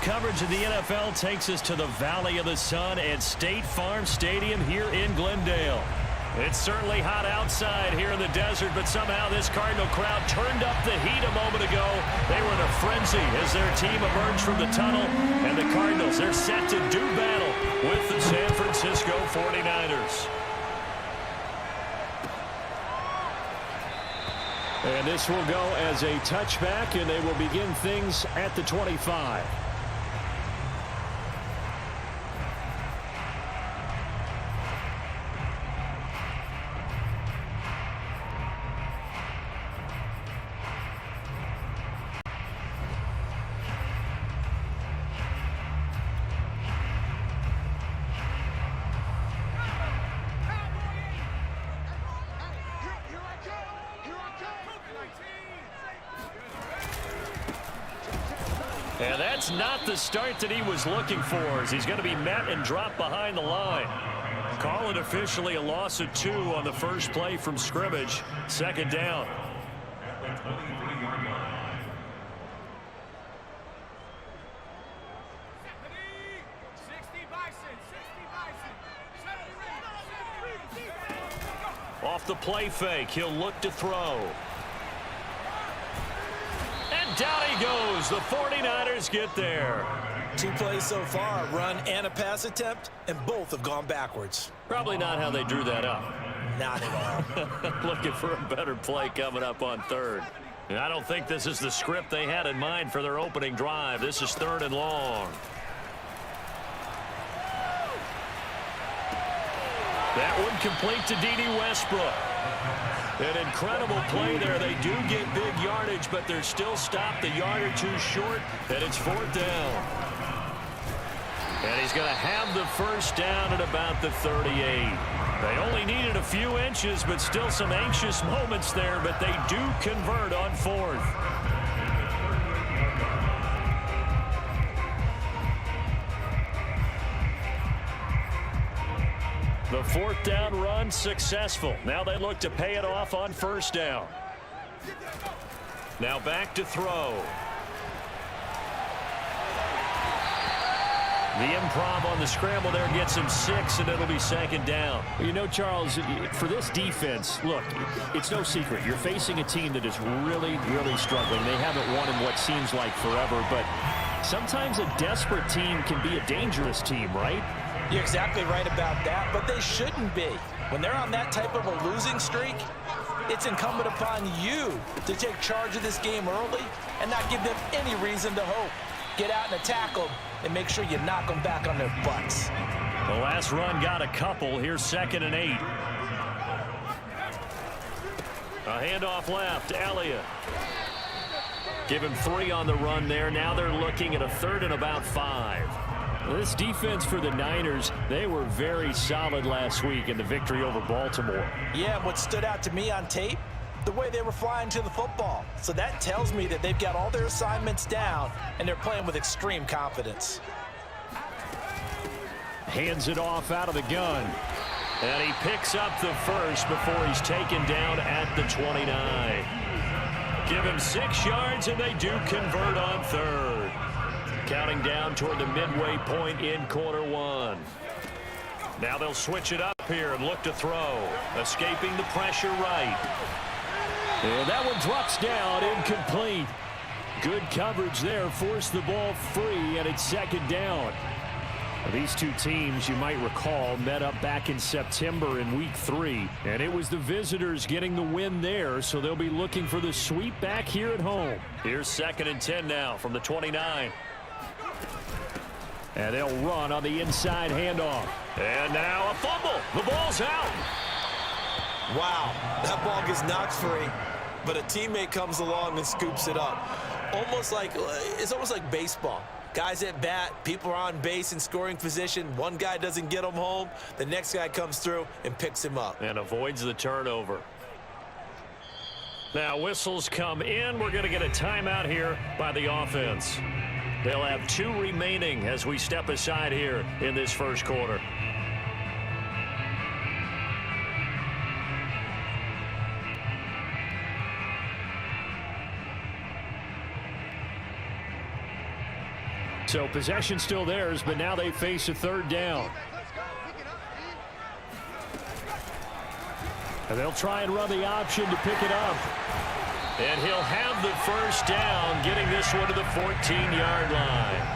coverage of the NFL takes us to the Valley of the Sun at State Farm Stadium here in Glendale. It's certainly hot outside here in the desert, but somehow this Cardinal crowd turned up the heat a moment ago. They were in a frenzy as their team emerged from the tunnel, and the Cardinals, they're set to do battle with the San Francisco 49ers. And this will go as a touchback, and they will begin things at the 25. And that's not the start that he was looking for, as he's going to be met and dropped behind the line. Call it officially a loss of 2 on the first play from scrimmage. Second down. Off the play fake, he'll look to throw. Down he goes. The 49ers get there. 2 plays so far, a run and a pass attempt, and both have gone backwards. Probably not how they drew that up. Not at all. Looking for a better play coming up on third. And I don't think this is the script they had in mind for their opening drive. This is 3rd and long. That one complete to D.D. Westbrook. An incredible play there. They do get big yardage, but they're still stopped a yard or 2 short, and it's 4th down. And he's going to have the first down at about the 38. They only needed a few inches, but still some anxious moments there, but they do convert on 4th. The 4th down run successful. Now they look to pay it off on 1st down. Now back to throw. The improv on the scramble there gets him 6, and it'll be 2nd down. You know, Charles, for this defense, look, it's no secret. You're facing a team that is really, really struggling. They haven't won in what seems like forever, but sometimes a desperate team can be a dangerous team, right? You're exactly right about that, but they shouldn't be. When they're on that type of a losing streak, it's incumbent upon you to take charge of this game early and not give them any reason to hope. Get out and attack them and make sure you knock them back on their butts. The last run got a couple. Here's 2nd and 8. A handoff left. Elliott. Give him 3 on the run there. Now they're looking at a 3rd and about 5. This defense for the Niners, they were very solid last week in the victory over Baltimore. Yeah, what stood out to me on tape, the way they were flying to the football. So that tells me that they've got all their assignments down, and they're playing with extreme confidence. Hands it off out of the gun. And he picks up the first before he's taken down at the 29. Give him 6 yards, and they do convert on 3rd. Counting down toward the midway point in quarter 1. Now they'll switch it up here and look to throw. Escaping the pressure right. And that one drops down, incomplete. Good coverage there, forced the ball free, and it's 2nd down. These 2 teams, you might recall, met up back in September in Week 3, and it was the visitors getting the win there, so they'll be looking for the sweep back here at home. Here's 2nd and 10 now from the 29. And they'll run on the inside handoff. And now a fumble. The ball's out. Wow, that ball gets knocked free, but a teammate comes along and scoops it up. It's almost like baseball. Guys at bat, people are on base in scoring position. One guy doesn't get him home. The next guy comes through and picks him up. And avoids the turnover. Now whistles come in. We're going to get a timeout here by the offense. They'll have 2 remaining as we step aside here in this first quarter. So possession still theirs, but now they face a third down. And they'll try and run the option to pick it up. And he'll have the first down, getting this one to the 14-yard line.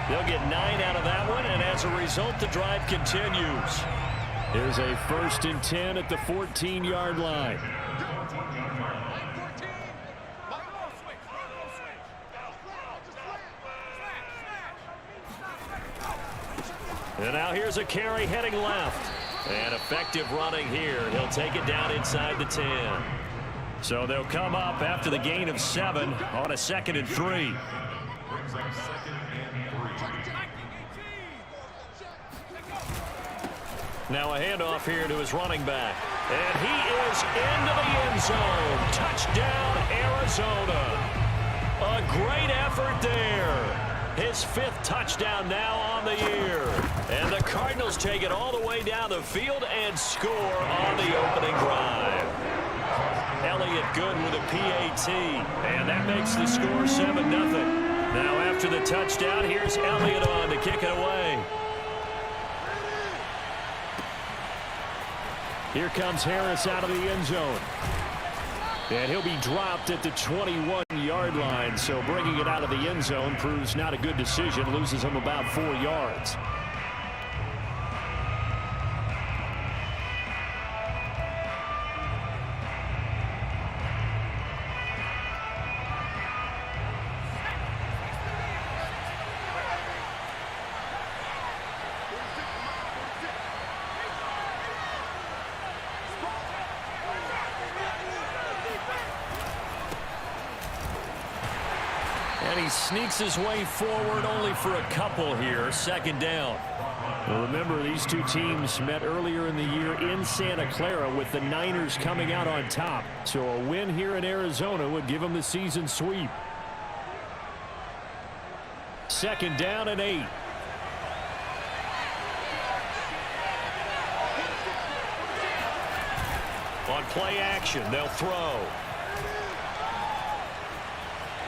They'll get 9 out of that one, and as a result, the drive continues. Here's a 1st and 10 at the 14-yard line. And now here's a carry heading left. And effective running here. He'll take it down inside the 10. So they'll come up after the gain of 7 on a 2nd and 3. Now a handoff here to his running back. And he is into the end zone. Touchdown, Arizona. A great effort there. His 5th touchdown now on the year. And the Cardinals take it all the way down the field and score on the opening drive. Elliott good with a PAT. And that makes the score 7-0. Now after the touchdown, here's Elliott on to kick it away. Here comes Harris out of the end zone. And he'll be dropped at the 21-yard line. So bringing it out of the end zone proves not a good decision. Loses him about 4 yards. And he sneaks his way forward only for a couple here. 2nd down. Well, remember, these two teams met earlier in the year in Santa Clara with the Niners coming out on top. So a win here in Arizona would give them the season sweep. 2nd down and 8. On play action, they'll throw.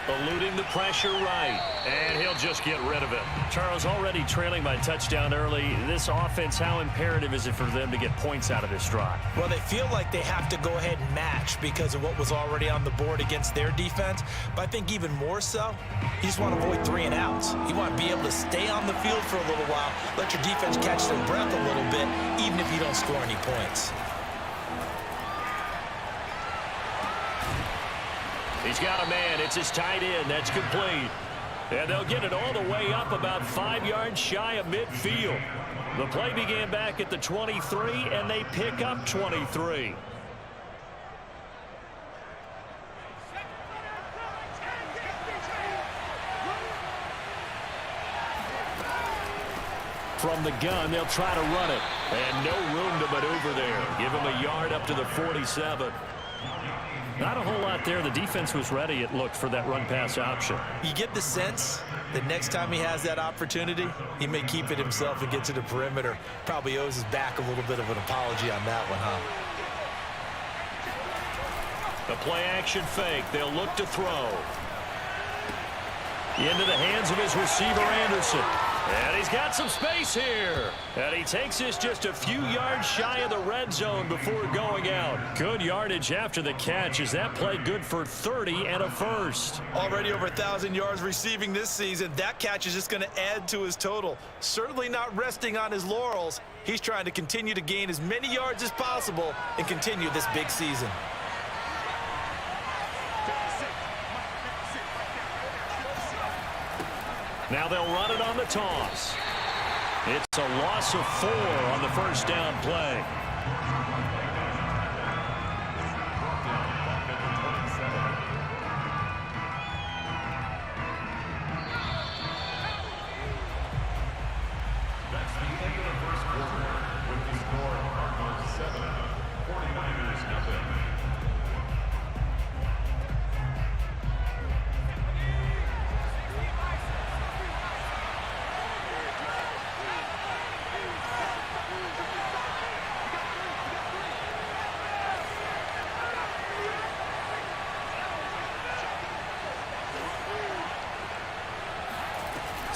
Eluding the pressure right. And he'll just get rid of it. Charles, already trailing by touchdown early. This offense, how imperative is it for them to get points out of this drive? Well, they feel like they have to go ahead and match because of what was already on the board against their defense. But I think even more so, you just want to avoid 3 and outs. You want to be able to stay on the field for a little while, let your defense catch their breath a little bit, even if you don't score any points. He's got a man. It's his tight end. That's complete. And they'll get it all the way up about 5 yards shy of midfield. The play began back at the 23, and they pick up 23. From the gun, they'll try to run it. And no room to maneuver there. Give him a yard up to the 47. Not a whole lot there. The defense was ready, it looked, for that run-pass option. You get the sense that next time he has that opportunity, he may keep it himself and get to the perimeter. Probably owes his back a little bit of an apology on that one, huh? The play-action fake. They'll look to throw. Into the hands of his receiver, Anderson. And he's got some space here. And he takes this just a few yards shy of the red zone before going out. Good yardage after the catch. Is that play good for 30 and a first? Already over 1,000 yards receiving this season. That catch is just going to add to his total. Certainly not resting on his laurels. He's trying to continue to gain as many yards as possible and continue this big season. Now they'll run it on the toss. It's a loss of 4 on the first down play. That's the end of the first quarter with the score Cardinals 7, 49ers 0.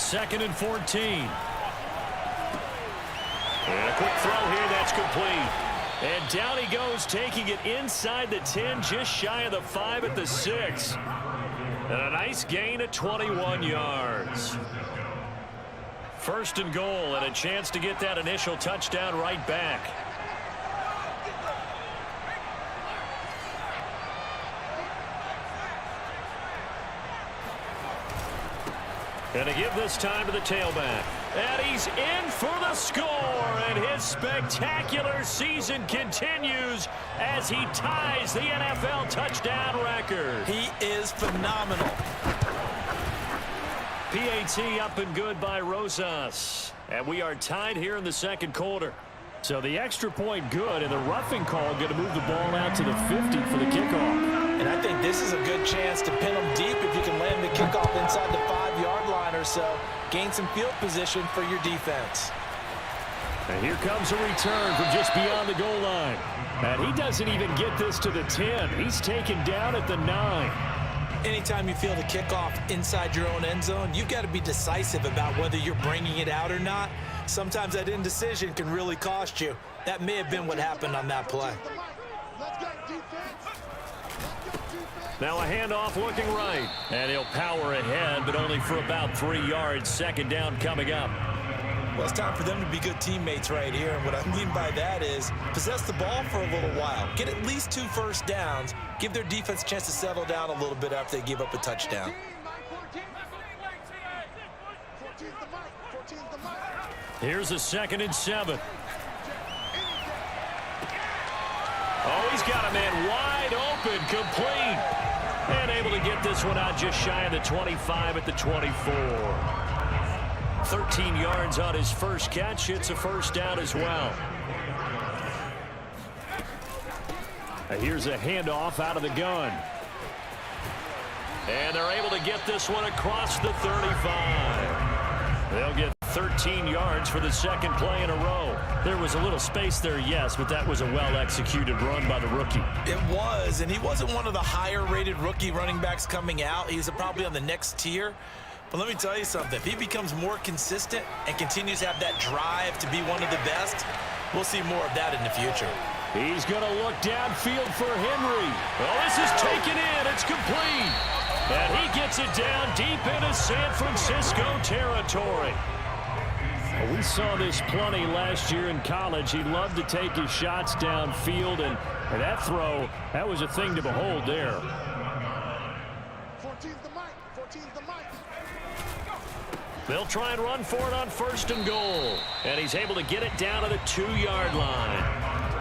2nd and 14. And a quick throw here, that's complete. And down he goes, taking it inside the 10, just shy of the 5 at the 6. And a nice gain of 21 yards. 1st and goal, and a chance to get that initial touchdown right back. And to give this time to the tailback. And he's in for the score. And his spectacular season continues as he ties the NFL touchdown record. He is phenomenal. PAT up and good by Rosas. And we are tied here in the 2nd quarter. So the extra point good, and the roughing call going to move the ball out to the 50 for the kickoff. And I think this is a good chance to pin them deep if you can land the kickoff inside the 5-yard line or so. Gain some field position for your defense. And here comes a return from just beyond the goal line. And he doesn't even get this to the 10. He's taken down at the 9. Anytime you feel the kickoff inside your own end zone, you've got to be decisive about whether you're bringing it out or not. Sometimes that indecision can really cost you. That may have been what happened on that play. Now a handoff looking right. And he'll power ahead, but only for about 3 yards. 2nd down coming up. Well, it's time for them to be good teammates right here. And what I mean by that is possess the ball for a little while. Get at least 2 first downs. Give their defense a chance to settle down a little bit after they give up a touchdown. Here's a 2nd and 7. Oh, he's got a man wide open, complete. And able to get this one out just shy of the 25 at the 24. 13 yards on his first catch. It's a 1st down as well. Here's a handoff out of the gun. And they're able to get this one across the 35. They'll get 13 yards for the 2nd play in a row. There was a little space there, yes, but that was a well-executed run by the rookie. It was, and he wasn't one of the higher-rated rookie running backs coming out. He's probably on the next tier. But let me tell you something. If he becomes more consistent and continues to have that drive to be one of the best, we'll see more of that in the future. He's going to look downfield for Henry. Well, this is taken in. It's complete. And he gets it down deep into San Francisco territory. We saw this plenty last year in college. He loved to take his shots downfield, and that throw, that was a thing to behold there. 14's the mic. 14's the mic. They'll try and run for it on 1st and goal. And he's able to get it down to the 2-yard line.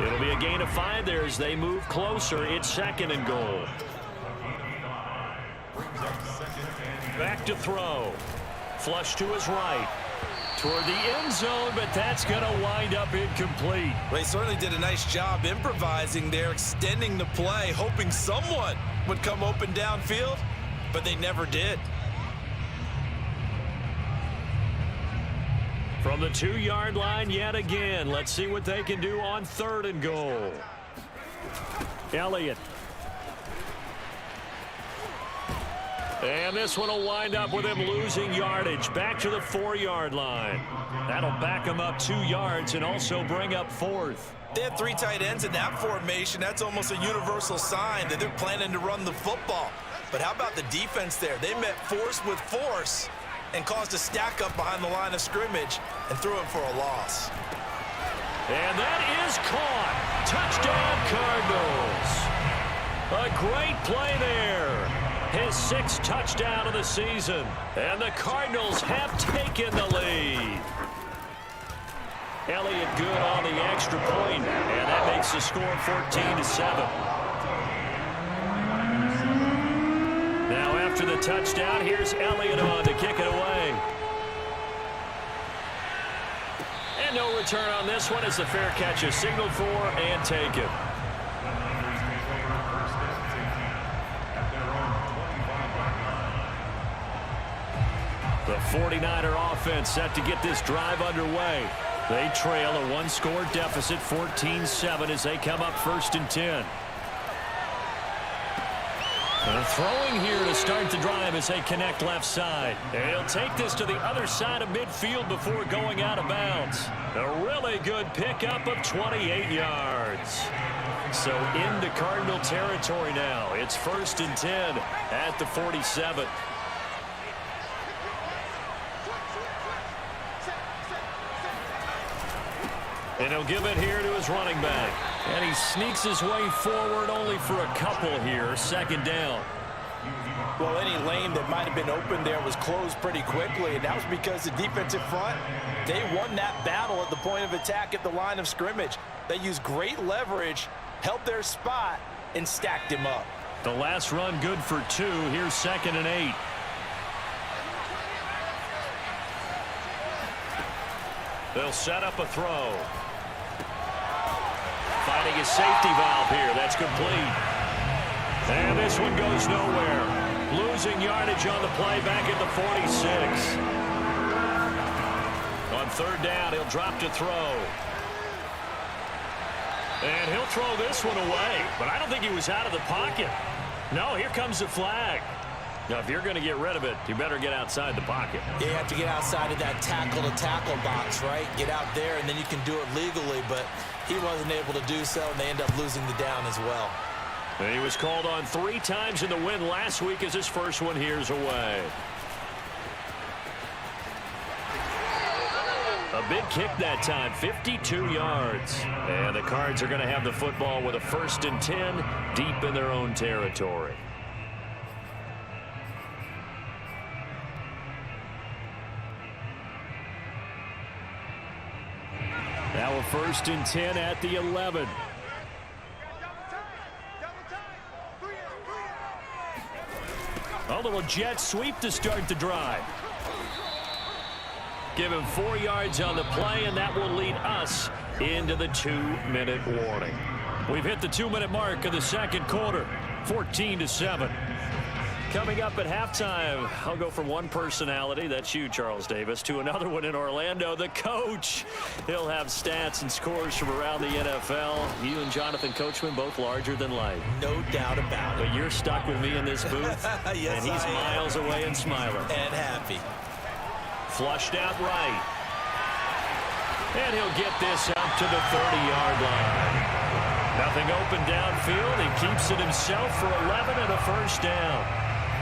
It'll be a gain of 5 there as they move closer. It's 2nd and goal. Back to throw. Flush to his right. Toward the end zone, but that's going to wind up incomplete. Well, he certainly did a nice job improvising there, extending the play, hoping someone would come open downfield, but they never did. From the 2-yard line yet again. Let's see what they can do on 3rd and goal. Elliott. And this one will wind up with him losing yardage. Back to the 4-yard line. That'll back him up 2 yards and also bring up 4th. They had 3 tight ends in that formation. That's almost a universal sign that they're planning to run the football. But how about the defense there? They met force with force and caused a stack up behind the line of scrimmage and threw him for a loss. And that is caught. Touchdown, Cardinals. A great play there. His 6th touchdown of the season. And the Cardinals have taken the lead. Elliott good on the extra point, and that makes the score 14-7. Now after the touchdown, here's Elliott on to kick it away. And no return on this one as the fair catch is signaled for and taken. The 49er offense set to get this drive underway. They trail a 1-score deficit, 14-7, as they come up 1st and 10. Throwing here to start the drive as they connect left side. And he'll take this to the other side of midfield before going out of bounds. A really good pickup of 28 yards. So into Cardinal territory now. It's 1st and 10 at the 47. And he'll give it here to his running back. And he sneaks his way forward only for a couple here. 2nd down. Well, any lane that might have been open there was closed pretty quickly, and that was because the defensive front, they won that battle at the point of attack at the line of scrimmage. They used great leverage, held their spot, and stacked him up. The last run good for 2. Here's 2nd and 8. They'll set up a throw. Finding a safety valve here. That's complete. And this one goes nowhere. Losing yardage on the play back at the 46. On 3rd down, he'll drop to throw. And he'll throw this one away. But I don't think he was out of the pocket. No, here comes the flag. Now, if you're going to get rid of it, you better get outside the pocket. Yeah, you have to get outside of that tackle-to-tackle box, right? Get out there, and then you can do it legally. But he wasn't able to do so, and they end up losing the down as well. And he was called on 3 times in the win last week as his first one here's away. A big kick that time, 52 yards. And the Cards are going to have the football with a 1st and 10 deep in their own territory. Now a 1st and 10 at the 11. A little jet sweep to start the drive. Give him 4 yards on the play, and that will lead us into the 2-minute warning. We've hit the 2-minute mark of the 2nd quarter, 14-7. Coming up at halftime, I'll go from one personality, that's you, Charles Davis, to another one in Orlando, the coach. He'll have stats and scores from around the NFL. You and Jonathan Coachman, both larger than life. No doubt about it. But you're stuck with me in this booth, yes, and he's miles away and smiling. And happy. Flushed out right. And he'll get this up to the 30-yard line. Nothing open downfield. He keeps it himself for 11 and a 1st down.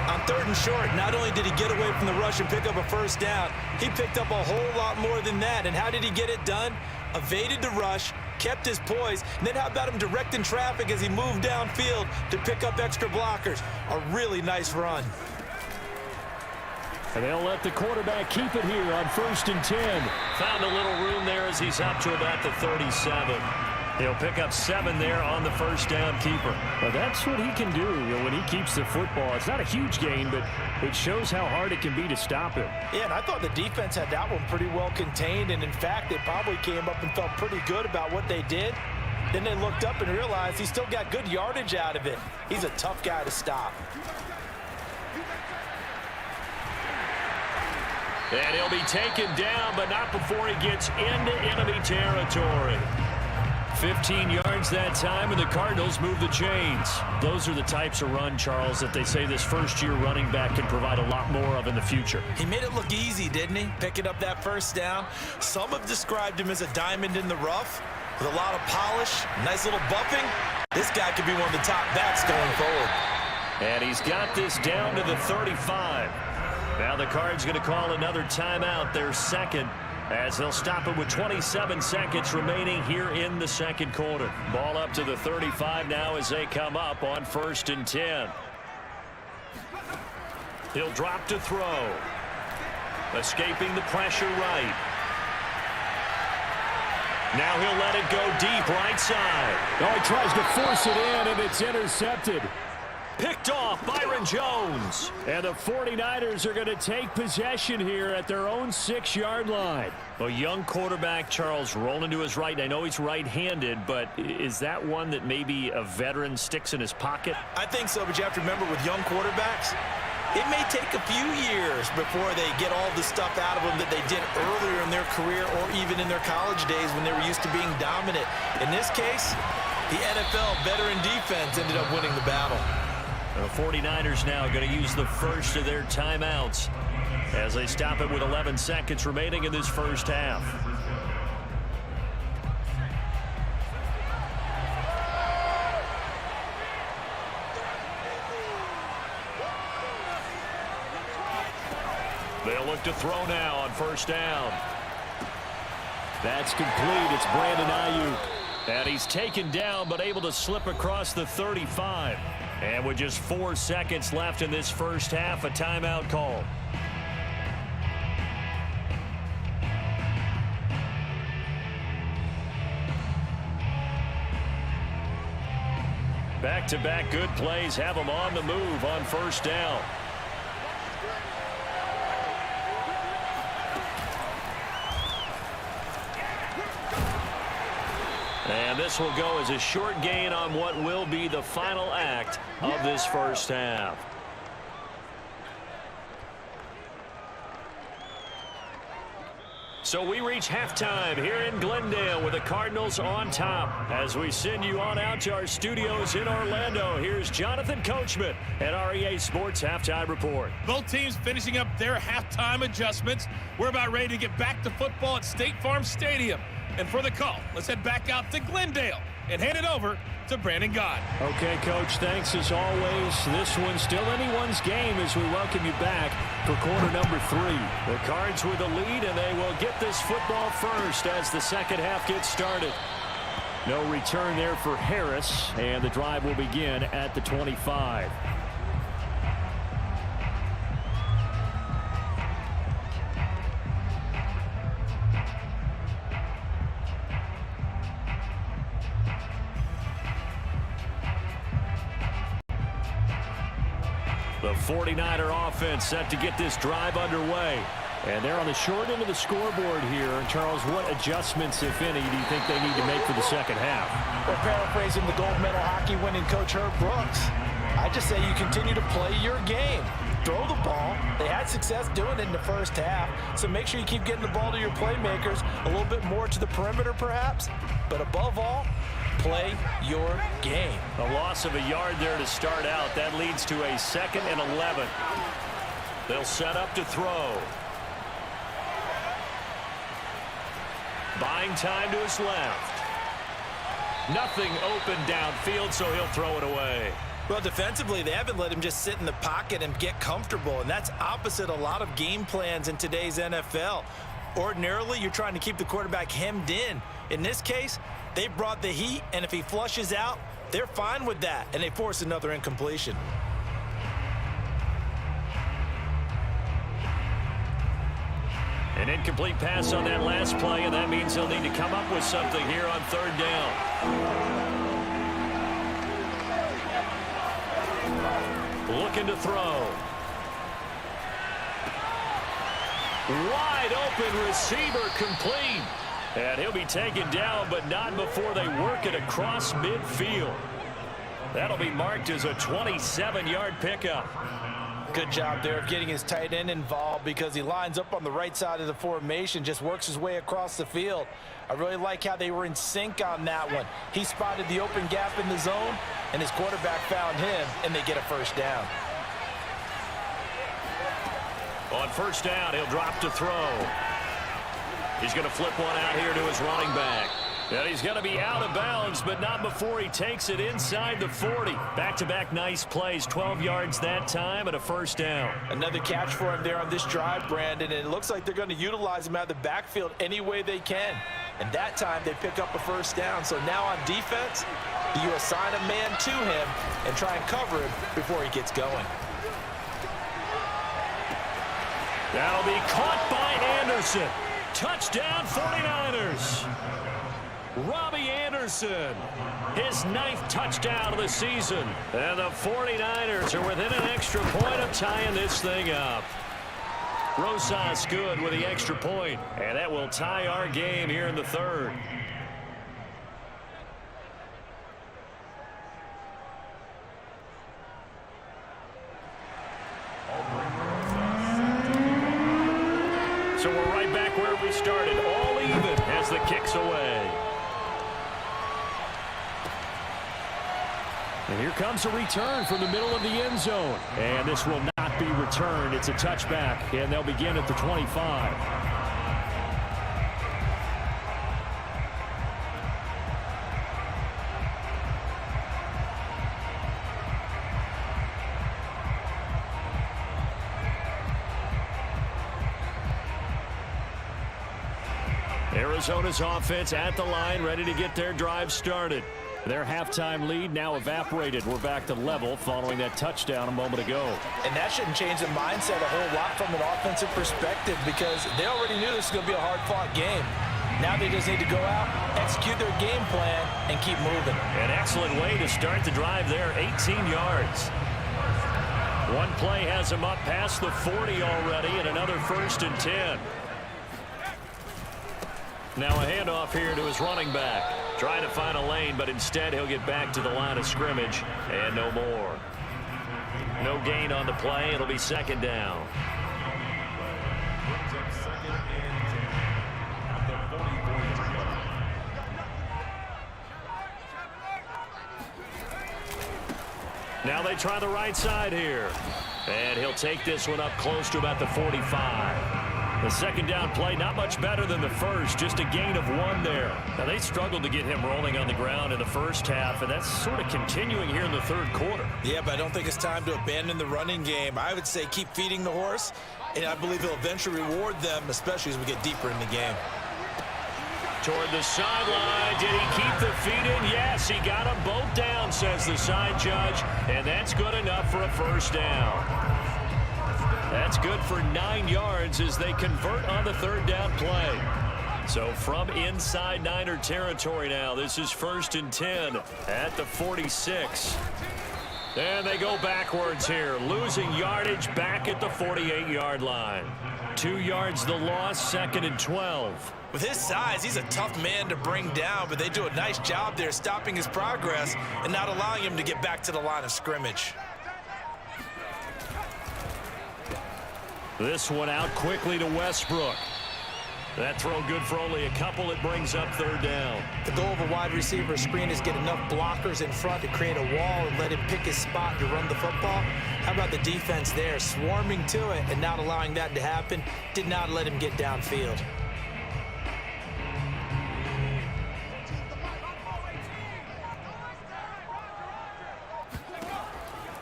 On 3rd and short, not only did he get away from the rush and pick up a 1st down, he picked up a whole lot more than that. And how did he get it done? Evaded the rush, kept his poise, and then how about him directing traffic as he moved downfield to pick up extra blockers? A really nice run. And they'll let the quarterback keep it here on 1st and 10. Found a little room there as he's up to about the 37. He'll pick up 7 there on the 1st down keeper. Well, that's what he can do when he keeps the football. It's not a huge gain, but it shows how hard it can be to stop him. Yeah, and I thought the defense had that one pretty well contained, and in fact, they probably came up and felt pretty good about what they did. Then they looked up and realized he still got good yardage out of it. He's a tough guy to stop. And he'll be taken down, but not before he gets into enemy territory. 15 yards that time, and the Cardinals move the chains. Those are the types of run, Charles, that they say this first-year running back can provide a lot more of in the future. He made it look easy, didn't he? Picking up that 1st down. Some have described him as a diamond in the rough with a lot of polish, nice little buffing. This guy could be one of the top backs going forward. And he's got this down to the 35. Now the Cards going to call another timeout, their 2nd, as they'll stop it with 27 seconds remaining here in the 2nd quarter. Ball up to the 35 now as they come up on 1st and 10. He'll drop to throw. Escaping the pressure right. Now he'll let it go deep right side. Oh, he tries to force it in, and it's intercepted. Picked off Byron Jones. And the 49ers are going to take possession here at their own 6-yard line. A young quarterback, Charles, rolling to his right. I know he's right-handed, but is that one that maybe a veteran sticks in his pocket? I think so, but you have to remember with young quarterbacks, it may take a few years before they get all the stuff out of them that they did earlier in their career or even in their college days when they were used to being dominant. In this case, the NFL veteran defense ended up winning the battle. The 49ers now going to use the first of their timeouts as they stop it with 11 seconds remaining in this first half. They'll look to throw now on first down. That's complete. It's Brandon Ayuk. And he's taken down but able to slip across the 35. And with just 4 seconds left in this first half, a timeout call. Back-to-back good plays have them on the move on first down. And this will go as a short gain on what will be the final act of this first half. So we reach halftime here in Glendale with the Cardinals on top. As we send you on out to our studios in Orlando, here's Jonathan Coachman at REA Sports Halftime Report. Both teams finishing up their halftime adjustments. We're about ready to get back to football at State Farm Stadium. And for the call, let's head back out to Glendale and hand it over to Brandon Gott. Okay, Coach, thanks as always. This one's still anyone's game as we welcome you back for quarter number 3. The Cards with the lead, and they will get this football first as the second half gets started. No return there for Harris, and the drive will begin at the 25. The 49er offense set to get this drive underway. And they're on the short end of the scoreboard here. And Charles, what adjustments, if any, do you think they need to make for the second half? Well, paraphrasing the gold medal hockey winning coach Herb Brooks, I just say you continue to play your game. Throw the ball. They had success doing it in the first half, so make sure you keep getting the ball to your playmakers, a little bit more to the perimeter perhaps, but above all, play your game. A loss of a yard there to start out. That leads to a 2nd and 11. They'll set up to throw. Buying time to his left. Nothing open downfield, so he'll throw it away. Well, defensively, they haven't let him just sit in the pocket and get comfortable, and that's opposite a lot of game plans in today's NFL. Ordinarily, you're trying to keep the quarterback hemmed in. In this case, they brought the heat, and if he flushes out, they're fine with that, and they force another incompletion. An incomplete pass on that last play, and that means they'll need to come up with something here on third down. Looking to throw. Wide open receiver complete. And he'll be taken down, but not before they work it across midfield. That'll be marked as a 27-yard pickup. Good job there of getting his tight end involved because he lines up on the right side of the formation, just works his way across the field. I really like how they were in sync on that one. He spotted the open gap in the zone, and his quarterback found him, and they get a first down. On first down, he'll drop to throw. He's going to flip one out here to his running back. And he's going to be out of bounds, but not before he takes it inside the 40. Back-to-back nice plays, 12 yards that time and a first down. Another catch for him there on this drive, Brandon, and it looks like they're going to utilize him out of the backfield any way they can. And that time they pick up a first down. So now on defense, you assign a man to him and try and cover him before he gets going. That'll be caught by Anderson. Touchdown 49ers. Robbie Anderson, his 9th touchdown of the season. And the 49ers are within an extra point of tying this thing up. Rosas good with the extra point, and that will tie our game here in the third. So we're right back where we started, all even as the kick's away. And here comes a return from the middle of the end zone. And this will not be returned. It's a touchback, and they'll begin at the 25. Arizona's offense at the line, ready to get their drive started. Their halftime lead now evaporated. We're back to level following that touchdown a moment ago. And that shouldn't change the mindset a whole lot from an offensive perspective because they already knew this was going to be a hard-fought game. Now they just need to go out, execute their game plan, and keep moving. An excellent way to start the drive there, 18 yards. One play has them up past the 40 already, and another 1st and 10. Now a handoff here to his running back. Trying to find a lane, but instead he'll get back to the line of scrimmage. And no more. No gain on the play. It'll be 2nd down. Brings up 2nd and 10 at the 40-yard line. Now they try the right side here. And he'll take this one up close to about the 45. The 2nd down play, not much better than the first, just a gain of 1 there. Now, they struggled to get him rolling on the ground in the first half, and that's sort of continuing here in the 3rd quarter. Yeah, but I don't think it's time to abandon the running game. I would say keep feeding the horse, and I believe he'll eventually reward them, especially as we get deeper in the game. Toward the sideline, did he keep the feet in? Yes, he got them both down, says the side judge, and that's good enough for a 1st down. That's good for 9 yards as they convert on the 3rd down play. So from inside Niner territory now, this is 1st and 10 at the 46. And they go backwards here, losing yardage back at the 48-yard line. 2 yards the loss, 2nd and 12. With his size, he's a tough man to bring down, but they do a nice job there stopping his progress and not allowing him to get back to the line of scrimmage. This one out quickly to Westbrook. That throw good for only a couple. It brings up 3rd down. The goal of a wide receiver screen is get enough blockers in front to create a wall and let him pick his spot to run the football. How about the defense there, swarming to it and not allowing that to happen? Did not let him get downfield.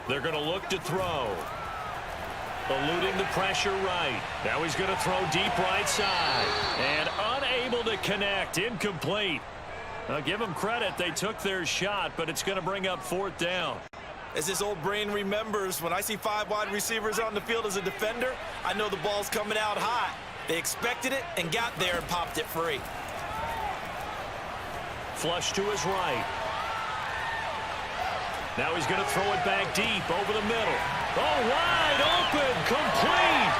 They're going to look to throw. Eluding the pressure right. Now he's going to throw deep right side. And unable to connect. Incomplete. Now give them credit. They took their shot, but it's going to bring up 4th down. As this old brain remembers, when I see 5 wide receivers on the field as a defender, I know the ball's coming out hot. They expected it and got there and popped it free. Flush to his right. Now he's going to throw it back deep over the middle. Oh, wide open, complete.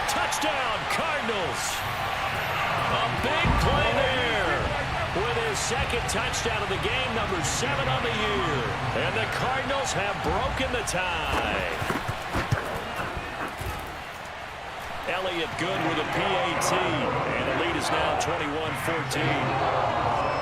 Touchdown, Cardinals. A big play there with his 2nd touchdown of the game, number 7 on the year. And the Cardinals have broken the tie. Elliott good with a PAT, and the lead is now 21-14.